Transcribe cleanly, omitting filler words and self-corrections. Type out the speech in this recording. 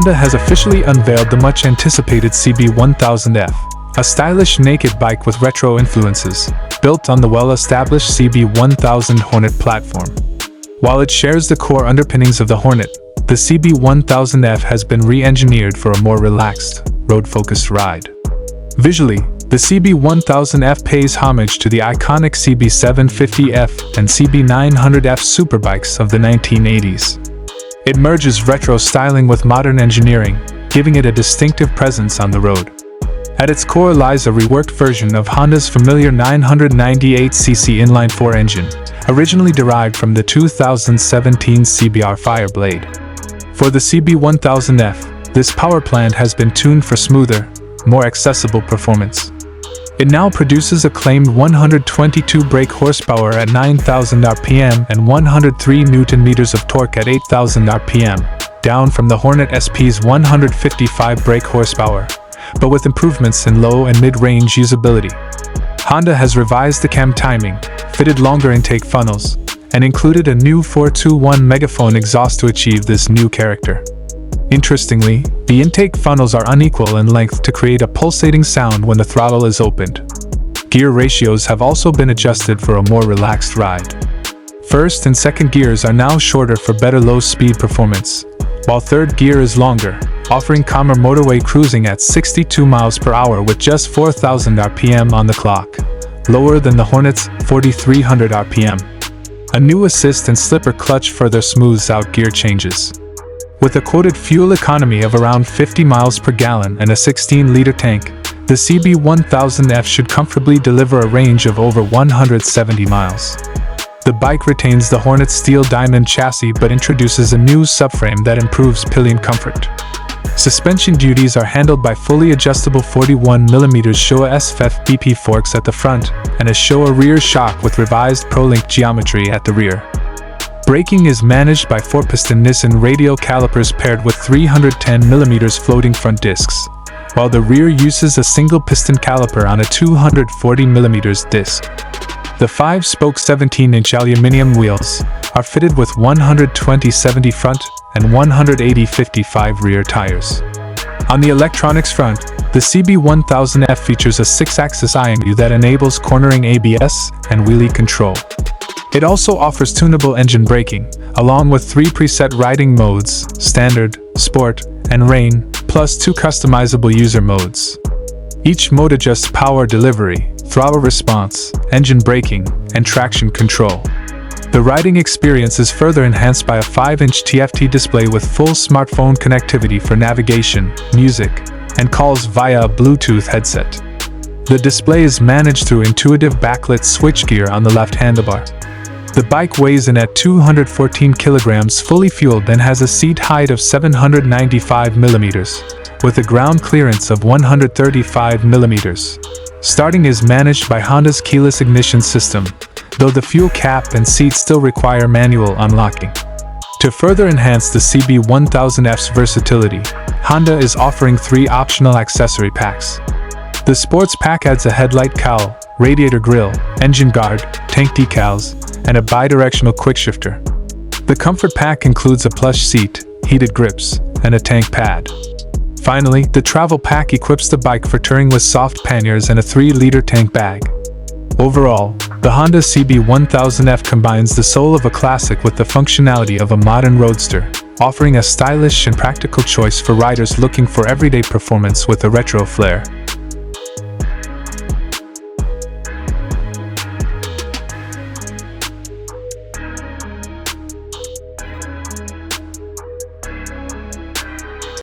Honda has officially unveiled the much-anticipated CB1000F, a stylish naked bike with retro influences, built on the well-established CB1000 Hornet platform. While it shares the core underpinnings of the Hornet, the CB1000F has been re-engineered for a more relaxed, road-focused ride. Visually, the CB1000F pays homage to the iconic CB750F and CB900F superbikes of the 1980s. It merges retro styling with modern engineering, giving it a distinctive presence on the road. At its core lies a reworked version of Honda's familiar 998cc inline-4 engine, originally derived from the 2017 CBR Fireblade. For the CB1000F, this power plant has been tuned for smoother, more accessible performance. It now produces a claimed 122 brake horsepower at 9,000 RPM and 103 Nm of torque at 8,000 RPM, down from the Hornet SP's 155 brake horsepower, but with improvements in low and mid-range usability. Honda has revised the cam timing, fitted longer intake funnels, and included a new 421 megaphone exhaust to achieve this new character. Interestingly, the intake funnels are unequal in length to create a pulsating sound when the throttle is opened. Gear ratios have also been adjusted for a more relaxed ride. First and second gears are now shorter for better low-speed performance, while third gear is longer, offering calmer motorway cruising at 62 miles per hour with just 4,000 RPM on the clock, lower than the Hornet's 4,300 RPM. A new assist and slipper clutch further smooths out gear changes. With a quoted fuel economy of around 50 miles per gallon and a 16-liter tank, the CB1000F should comfortably deliver a range of over 170 miles. The bike retains the Hornet's steel diamond chassis but introduces a new subframe that improves pillion comfort. Suspension duties are handled by fully adjustable 41mm Showa SFF BP forks at the front and a Showa rear shock with revised ProLink geometry at the rear. Braking is managed by 4-piston Nissan radial calipers paired with 310mm floating front discs, while the rear uses a single-piston caliper on a 240mm disc. The 5-spoke 17-inch aluminum wheels are fitted with 120/70 front and 180/55 rear tires. On the electronics front, the CB1000F features a 6-axis IMU that enables cornering ABS and wheelie control. It also offers tunable engine braking, along with 3 preset riding modes, Standard, Sport, and Rain, plus 2 customizable user modes. Each mode adjusts power delivery, throttle response, engine braking, and traction control. The riding experience is further enhanced by a 5-inch TFT display with full smartphone connectivity for navigation, music, and calls via a Bluetooth headset. The display is managed through intuitive backlit switchgear on the left handlebar. The bike weighs in at 214 kilograms fully fueled and has a seat height of 795 millimeters, with a ground clearance of 135 millimeters. Starting is managed by Honda's keyless ignition system, though the fuel cap and seat still require manual unlocking. To further enhance the CB1000F's versatility, Honda is offering 3 optional accessory packs. The Sports Pack adds a headlight cowl, radiator grille, engine guard, tank decals, and a bidirectional quickshifter. The Comfort Pack includes a plush seat, heated grips, and a tank pad. Finally, the Travel Pack equips the bike for touring with soft panniers and a 3-liter tank bag. Overall, the Honda CB1000F combines the soul of a classic with the functionality of a modern roadster, offering a stylish and practical choice for riders looking for everyday performance with a retro flair.